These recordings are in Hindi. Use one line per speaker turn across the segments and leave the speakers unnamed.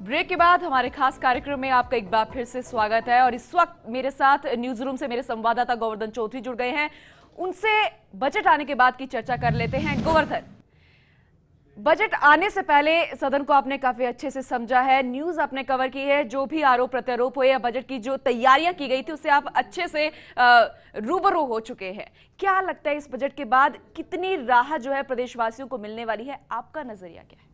ब्रेक के बाद हमारे खास कार्यक्रम में आपका एक बार फिर से स्वागत है और इस वक्त मेरे साथ न्यूज रूम से मेरे संवाददाता गोवर्धन चौधरी जुड़ गए हैं। उनसे बजट आने के बाद की चर्चा कर लेते हैं। गोवर्धन, बजट आने से पहले सदन को आपने काफी अच्छे से समझा है, न्यूज आपने कवर की है, जो भी आरोप प्रत्यारोप हुए या बजट की जो तैयारियां की गई थी उससे आप अच्छे से रूबरू हो चुके हैं। क्या लगता है इस बजट के बाद कितनी राहत जो है प्रदेशवासियों को मिलने वाली है? आपका नजरिया क्या है?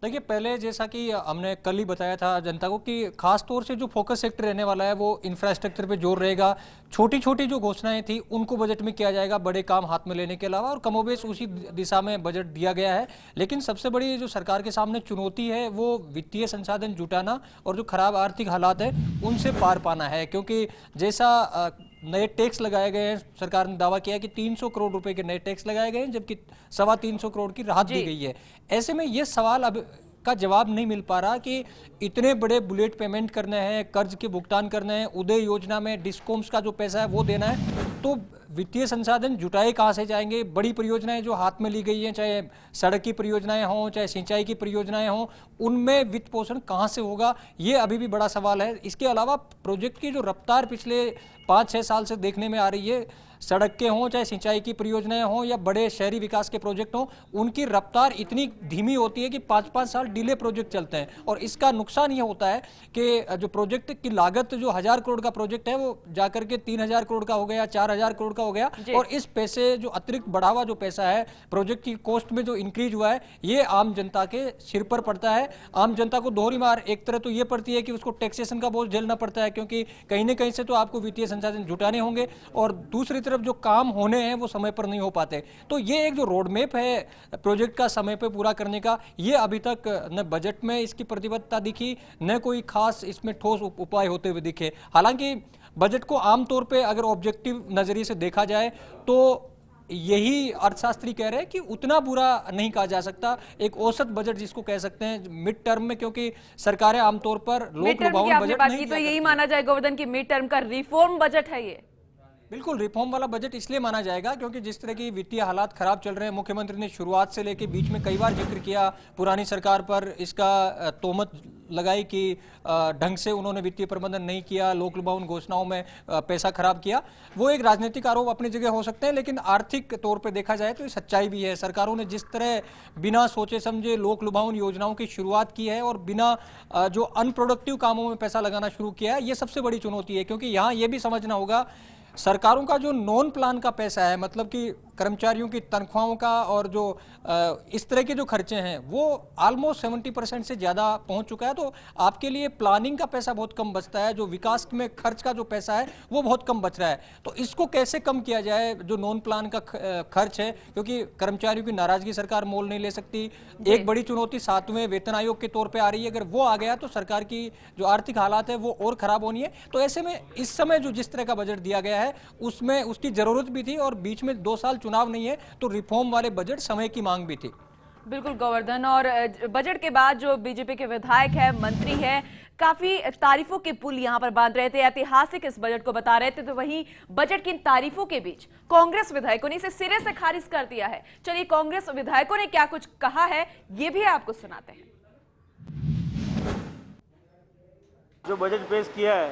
देखिए, पहले जैसा कि हमने कल ही बताया था जनता को कि खास तौर से जो फोकस सेक्टर रहने वाला है वो इंफ्रास्ट्रक्चर पे जोर रहेगा। छोटी छोटी जो घोषणाएं थी उनको बजट में किया जाएगा, बड़े काम हाथ में लेने के अलावा, और कमोबेश उसी दिशा में बजट दिया गया है। लेकिन सबसे बड़ी जो सरकार के सामने चुनौती है वो वित्तीय संसाधन जुटाना और जो खराब आर्थिक हालात है उनसे पार पाना है। क्योंकि जैसा नए टैक्स लगाए गए हैं, सरकार ने दावा किया है कि 300 करोड़ रुपए के नए टैक्स लगाए गए हैं, जबकि 325 करोड़ की राहत दी गई है। ऐसे में ये सवाल अब का जवाब नहीं मिल पा रहा कि इतने बड़े बुलेट पेमेंट करने हैं, कर्ज के भुगतान करने हैं, उदय योजना में डिस्कॉम्स का जो पैसा है वो देना है, तो वित्तीय संसाधन जुटाए कहाँ से जाएंगे? बड़ी परियोजनाएं जो हाथ में ली गई हैं, चाहे सड़क की परियोजनाएं हों, चाहे सिंचाई की परियोजनाएं हों, उनमें वित्त पोषण कहाँ से होगा, ये अभी भी बड़ा सवाल है। इसके अलावा प्रोजेक्ट की जो रफ्तार पिछले 5-6 साल से देखने में आ रही है, सड़क के हों, चाहे सिंचाई की परियोजनाएं हों या बड़े शहरी विकास के प्रोजेक्ट हों, उनकी रफ्तार इतनी धीमी होती है कि 5-5 साल डिले प्रोजेक्ट चलते हैं। और इसका नुकसान ये होता है कि जो प्रोजेक्ट की लागत, जो 1000 करोड़ का प्रोजेक्ट है, वो जाकर के 3000 करोड़ का हो गया, 4000 करोड़ का हो गया। और इस पैसे, जो अतिरिक्त बढ़ावा जो पैसा है, प्रोजेक्ट की कॉस्ट में जो इंक्रीज हुआ है, ये आम जनता के सिर पर पड़ता है। आम जनता को दोहरी मार एक तरह तो ये पड़ती है कि उसको टैक्सेशन का बोझ झेलना पड़ता है, क्योंकि कहीं ना कहीं से तो आपको वित्तीय संसाधन जुटाने होंगे, और दूसरी तरफ जो काम होने हैं वो समय पर नहीं हो पाते। तो ये एक जो रोड मैप है प्रोजेक्ट का समय पर पूरा करने का, ये अभी तक न बजट में इसकी प्रतिबद्धता दिखी, न कोई खास इसमें ठोस उपाय होते हुए दिखे। हालांकि बजट को आमतौर पे अगर ऑब्जेक्टिव नजरिए से देखा जाए तो यही अर्थशास्त्री कह रहे हैं कि उतना बुरा नहीं कहा जा सकता। एक औसत बजट जिसको कह सकते हैं मिड टर्म में, क्योंकि सरकारें आमतौर पर लोक लुभावन बजट नहीं,
तो यही माना जाए गोवर्धन की मिड टर्म का रिफॉर्म बजट है ये।
बिल्कुल रिफॉर्म वाला बजट इसलिए माना जाएगा क्योंकि जिस तरह की वित्तीय हालात खराब चल रहे हैं, मुख्यमंत्री ने शुरुआत से लेकर बीच में कई बार जिक्र किया, पुरानी सरकार पर इसका तोहमत लगाई कि ढंग से उन्होंने वित्तीय प्रबंधन नहीं किया, लोक लुभावन घोषणाओं में पैसा खराब किया। वो एक राजनीतिक आरोप अपनी जगह हो सकते हैं, लेकिन आर्थिक तौर पर देखा जाए तो ये सच्चाई भी है। सरकारों ने जिस तरह बिना सोचे समझे लोक लुभावन योजनाओं की शुरुआत की है और बिना जो अनप्रोडक्टिव कामों में पैसा लगाना शुरू किया है, ये सबसे बड़ी चुनौती है। क्योंकि यहाँ ये भी समझना होगा, सरकारों का जो नॉन प्लान का पैसा है, मतलब कि कर्मचारियों की तनख्वाहों का और जो इस तरह के जो खर्चे हैं, वो ऑलमोस्ट 70% से ज़्यादा पहुंच चुका है। तो आपके लिए प्लानिंग का पैसा बहुत कम बचता है, जो विकास में खर्च का जो पैसा है वो बहुत कम बच रहा है। तो इसको कैसे कम किया जाए, जो नॉन प्लान का खर्च है, क्योंकि कर्मचारियों की नाराजगी सरकार मोल नहीं ले सकती। एक बड़ी चुनौती 7वें वेतन आयोग के तौर पर आ रही है, अगर वो आ गया तो सरकार की जो आर्थिक हालात है वो और खराब होनी है। तो ऐसे में इस समय जो जिस तरह का बजट दिया गया है उसमें उसकी जरूरत भी थी, और बीच में 2 साल चुनाव नहीं है, तो रिफॉर्म वाले बजट समय की मांग भी थी।
बिल्कुल गोवर्धन, और बजट के बाद जो बीजेपी के विधायक है, मंत्री है, काफी तारीफों के पुल यहां पर बांध रहे थे, ऐतिहासिक इस बजट को बता रहे थे। तो वहीं बजट की इन तारीफों के बीच कांग्रेस विधायकों ने इसे सिरे से खारिज कर दिया है। चलिए कांग्रेस विधायकों ने क्या कुछ कहा है ये भी आपको सुनाते हैं।
जो बजट पेश किया है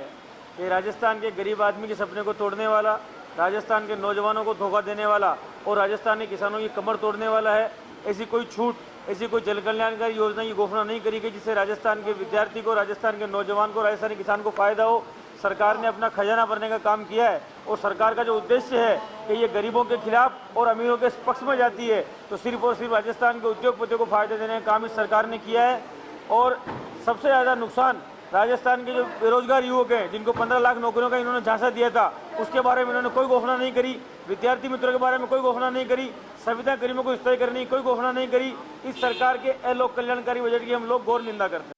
ये राजस्थान के गरीब आदमी के सपने को तोड़ने वाला, राजस्थान के नौजवानों को धोखा देने वाला और राजस्थान के किसानों की कमर तोड़ने वाला है। ऐसी कोई छूट, ऐसी कोई जन कल्याणकारी योजना की घोषणा नहीं करी गई जिससे राजस्थान के विद्यार्थी को, राजस्थान के नौजवान को, राजस्थानी किसान को फायदा हो। सरकार ने अपना खजाना भरने का काम किया है, और सरकार का जो उद्देश्य है कि ये गरीबों के खिलाफ और अमीरों के पक्ष में जाती है, तो सिर्फ और सिर्फ राजस्थान के उद्योगपतियों को फायदा देने का काम इस सरकार ने किया है। और सबसे ज़्यादा नुकसान राजस्थान के जो बेरोजगार युवक हैं, जिनको 15 लाख नौकरियों का इन्होंने झांसा दिया था, उसके बारे में इन्होंने कोई घोषणा नहीं करी। विद्यार्थी मित्रों के बारे में कोई घोषणा नहीं करी। संविदा कर्मियों को स्थायी करने की कोई घोषणा नहीं करी। इस सरकार के अलोक कल्याणकारी बजट की हम लोग घोर निंदा करते हैं।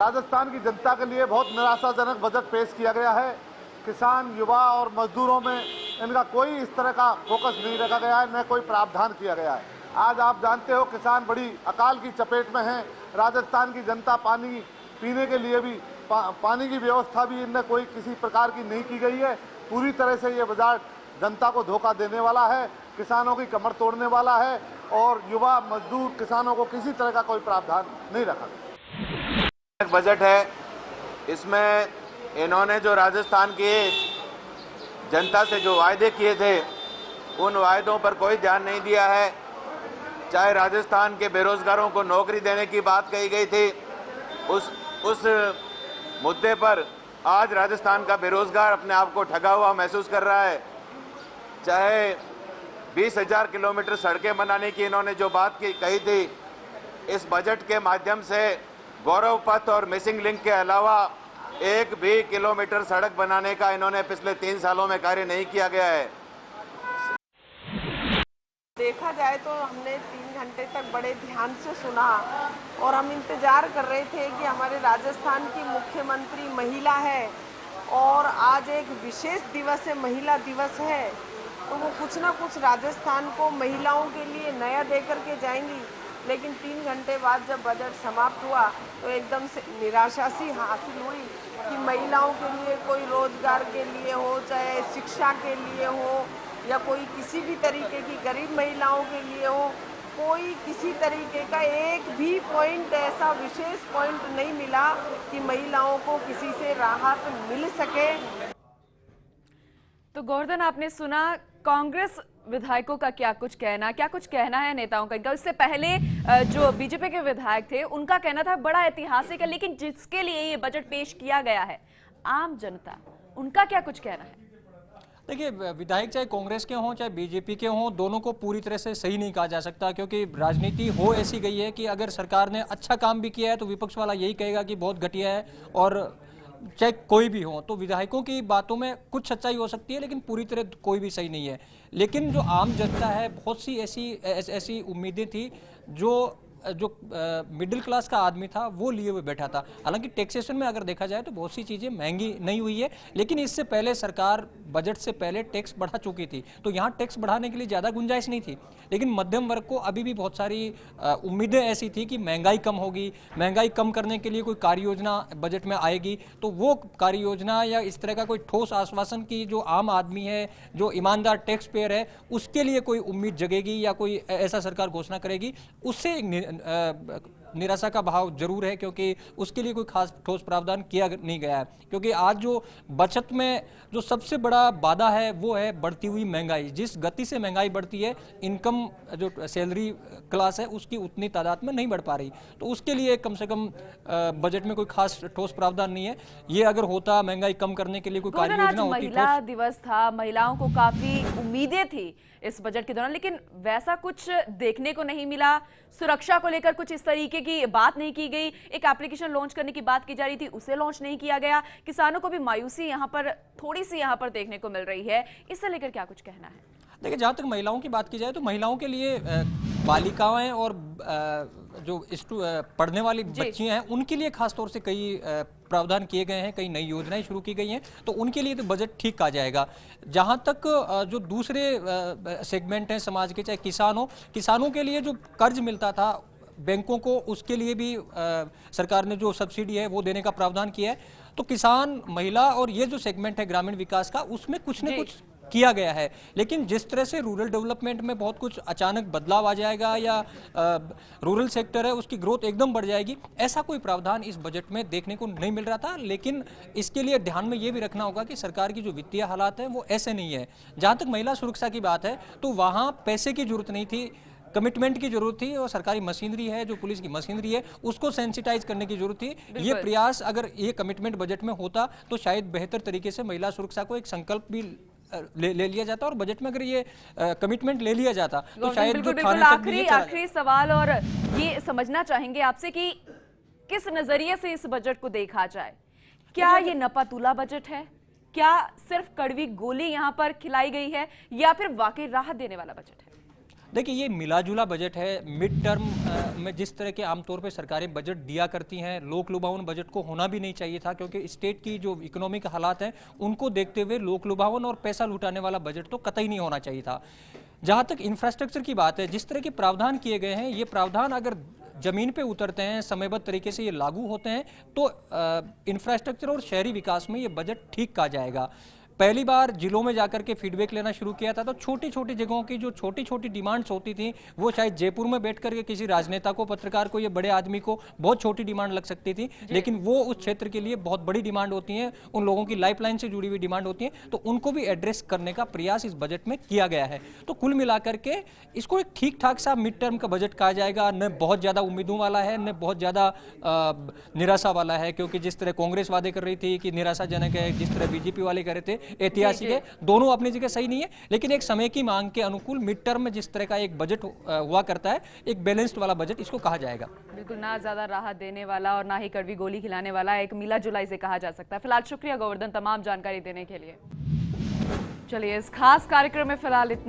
राजस्थान की जनता के लिए बहुत निराशाजनक बजट पेश किया गया है। किसान, युवा और मजदूरों में इनका कोई इस तरह का फोकस नहीं रखा गया है, न कोई प्रावधान किया गया है। आज आप जानते हो किसान बड़ी अकाल की चपेट में हैं। राजस्थान की जनता पानी पीने के लिए भी पानी की व्यवस्था भी इनमें कोई किसी प्रकार की नहीं की गई है। पूरी तरह से ये बजट जनता को धोखा देने वाला है। किसानों की कमर तोड़ने वाला है और युवा मजदूर किसानों को किसी तरह का कोई प्रावधान नहीं रखा गया।
बजट है, इसमें इन्होंने जो राजस्थान की जनता से जो वायदे किए थे उन वायदों पर कोई ध्यान नहीं दिया है। चाहे राजस्थान के बेरोजगारों को नौकरी देने की बात कही गई थी, उस मुद्दे पर आज राजस्थान का बेरोजगार अपने आप को ठगा हुआ महसूस कर रहा है। चाहे 20,000 किलोमीटर सड़कें बनाने की इन्होंने जो बात कही थी, इस बजट के माध्यम से गौरव पथ और मिसिंग लिंक के अलावा एक भी किलोमीटर सड़क बनाने का इन्होंने पिछले 3 सालों में कार्य नहीं किया गया है।
देखा जाए तो हमने 3 घंटे तक बड़े ध्यान से सुना और हम इंतजार कर रहे थे कि हमारे राजस्थान की मुख्यमंत्री महिला है और आज एक विशेष दिवस है, महिला दिवस है, तो वो कुछ ना कुछ राजस्थान को महिलाओं के लिए नया दे करके जाएंगी। लेकिन 3 घंटे बाद जब बजट समाप्त हुआ तो एकदम से निराशा सी हासिल हुई कि महिलाओं के लिए कोई रोजगार के लिए हो, चाहे शिक्षा के लिए हो या कोई किसी भी तरीके की गरीब महिलाओं के लिए हो, कोई किसी तरीके का एक भी पॉइंट ऐसा विशेष पॉइंट नहीं मिला कि महिलाओं को किसी से राहत मिल सके।
तो गोवर्धन, आपने सुना कांग्रेस विधायकों का क्या कुछ कहना है नेताओं का इनका। इससे पहले जो बीजेपी के विधायक थे उनका कहना था बड़ा ऐतिहासिक है, लेकिन जिसके लिए ये बजट पेश किया गया है आम जनता, उनका क्या कुछ कहना है?
देखिए, विधायक चाहे कांग्रेस के हों चाहे बीजेपी के हों, दोनों को पूरी तरह से सही नहीं कहा जा सकता, क्योंकि राजनीति हो ऐसी गई है कि अगर सरकार ने अच्छा काम भी किया है तो विपक्ष वाला यही कहेगा कि बहुत घटिया है, और चाहे कोई भी हो। तो विधायकों की बातों में कुछ सच्चाई हो सकती है, लेकिन पूरी तरह कोई भी सही नहीं है। लेकिन जो आम जनता है, बहुत सी ऐसी उम्मीदें थी जो मिडिल क्लास का आदमी था वो लिए हुए बैठा था। हालांकि टैक्सेशन में अगर देखा जाए तो बहुत सी चीज़ें महंगी नहीं हुई है, लेकिन इससे पहले सरकार बजट से पहले टैक्स बढ़ा चुकी थी, तो यहाँ टैक्स बढ़ाने के लिए ज़्यादा गुंजाइश नहीं थी। लेकिन मध्यम वर्ग को अभी भी बहुत सारी उम्मीदें ऐसी थी कि महंगाई कम होगी, महंगाई कम करने के लिए कोई कार्य योजना बजट में आएगी, तो वो कार्य योजना या इस तरह का कोई ठोस आश्वासन की जो आम आदमी है, जो ईमानदार टैक्स पेयर है, उसके लिए कोई उम्मीद जगेगी या कोई ऐसा सरकार घोषणा करेगी, उससे निराशा का भाव जरूर है, क्योंकि उसके लिए कोई खास ठोस प्रावधान किया नहीं गया है। क्योंकि आज जो बचत में जो सबसे बड़ा बाधा है वो है बढ़ती हुई महंगाई। जिस गति से महंगाई बढ़ती है, इनकम जो सैलरी क्लास है उसकी उतनी तादाद में नहीं बढ़ पा रही, तो उसके लिए कम से कम बजट में कोई खास ठोस प्रावधान नहीं है। ये अगर होता महंगाई कम करने के लिए कोई कार्य योजना होती।
महिला दिवस था, महिलाओं को काफी उम्मीदें थी इस बजट के दौरान, लेकिन वैसा कुछ देखने को नहीं मिला। सुरक्षा को लेकर कुछ इस तरीके की बात नहीं की गई। एक एप्लीकेशन लॉन्च करने की बात की जा रही थी, उसे लॉन्च नहीं किया गया। किसानों को भी मायूसी यहाँ पर थोड़ी सी देखने को मिल रही है। इससे लेकर क्या कुछ कहना है?
देखिए, जहाँ तक महिलाओं की बात की जाए तो महिलाओं के लिए बालिकाएं और जो पढ़ने वाली बच्चियां हैं उनके लिए खास तौर से कई प्रावधान किए गए हैं, कई नई योजनाएं शुरू की गई हैं, तो उनके लिए तो बजट ठीक कहा जाएगा। जहाँ तक जो दूसरे सेगमेंट हैं समाज के, चाहे किसानों के लिए जो कर्ज मिलता था बैंकों को, उसके लिए भी सरकार ने जो सब्सिडी है वो देने का प्रावधान किया है। तो किसान, महिला और ये जो सेगमेंट है ग्रामीण विकास का, उसमें कुछ न कुछ किया गया है। लेकिन जिस तरह से रूरल डेवलपमेंट में बहुत कुछ अचानक बदलाव आ जाएगा या रूरल सेक्टर है उसकी ग्रोथ एकदम बढ़ जाएगी, ऐसा कोई प्रावधान इस बजट में देखने को नहीं मिल रहा था। लेकिन इसके लिए ध्यान में ये भी रखना होगा कि सरकार की जो वित्तीय हालात हैं वो ऐसे नहीं है। जहाँ तक महिला सुरक्षा की बात है तो वहाँ पैसे की जरूरत नहीं थी, कमिटमेंट की जरूरत थी, और सरकारी मशीनरी है, जो पुलिस की मशीनरी है, उसको सेंसिटाइज करने की जरूरत थी। ये प्रयास, अगर ये कमिटमेंट बजट में होता तो शायद बेहतर तरीके से महिला सुरक्षा को एक संकल्प भी ले लिया जाता, और बजट में अगर ये कमिटमेंट ले लिया जाता तो शायद जो थाने तक भी
आखिरी सवाल, और ये समझना चाहेंगे आपसे कि किस नजरिए से इस बजट को देखा जाए। क्या ये नपातुला बजट है? क्या सिर्फ कड़वी गोली यहाँ पर खिलाई गई है, या फिर वाकई राहत देने वाला बजट है?
देखिए, ये मिलाजुला बजट है। मिड टर्म में जिस तरह के आमतौर पे सरकारें बजट दिया करती हैं, लोक लुभावन बजट को होना भी नहीं चाहिए था, क्योंकि स्टेट की जो इकोनॉमिक हालात हैं उनको देखते हुए लोक लुभावन और पैसा लुटाने वाला बजट तो कतई नहीं होना चाहिए था। जहाँ तक इंफ्रास्ट्रक्चर की बात है, जिस तरह के प्रावधान किए गए हैं, ये प्रावधान अगर जमीन पे उतरते हैं, समयबद्ध तरीके से ये लागू होते हैं, तो इंफ्रास्ट्रक्चर और शहरी विकास में ये बजट ठीक कहा जाएगा। पहली बार जिलों में जाकर के फीडबैक लेना शुरू किया था, तो छोटी छोटी जगहों की जो छोटी छोटी डिमांड्स होती थी वो शायद जयपुर में बैठ करके किसी राजनेता को, पत्रकार को या बड़े आदमी को बहुत छोटी डिमांड लग सकती थी, लेकिन वो उस क्षेत्र के लिए बहुत बड़ी डिमांड होती है, उन लोगों की लाइफलाइन से जुड़ी हुई डिमांड होती है, तो उनको भी एड्रेस करने का प्रयास इस बजट में किया गया है। तो कुल मिलाकर के इसको एक ठीक ठाक सा मिड टर्म का बजट कहा जाएगा, न बहुत ज्यादा उम्मीदों वाला है न बहुत ज्यादा निराशा वाला है, क्योंकि जिस तरह कांग्रेस वादे कर रही थी कि निराशाजनक है, जिस तरह बीजेपी वाले कह रहे थे ऐतिहासिक है, दोनों अपनी जगह सही नहीं है, लेकिन एक समय की मांग के अनुकूल मिड टर्म में जिस तरह का एक बजट हुआ करता है, एक बैलेंस्ड वाला बजट इसको कहा जाएगा।
बिल्कुल, ना ज्यादा राहत देने वाला और ना ही कड़वी गोली खिलाने वाला, एक मिला जुला इसे कहा जा सकता है। फिलहाल शुक्रिया गोवर्धन तमाम जानकारी देने के लिए। चलिए, इस खास कार्यक्रम में फिलहाल इतना।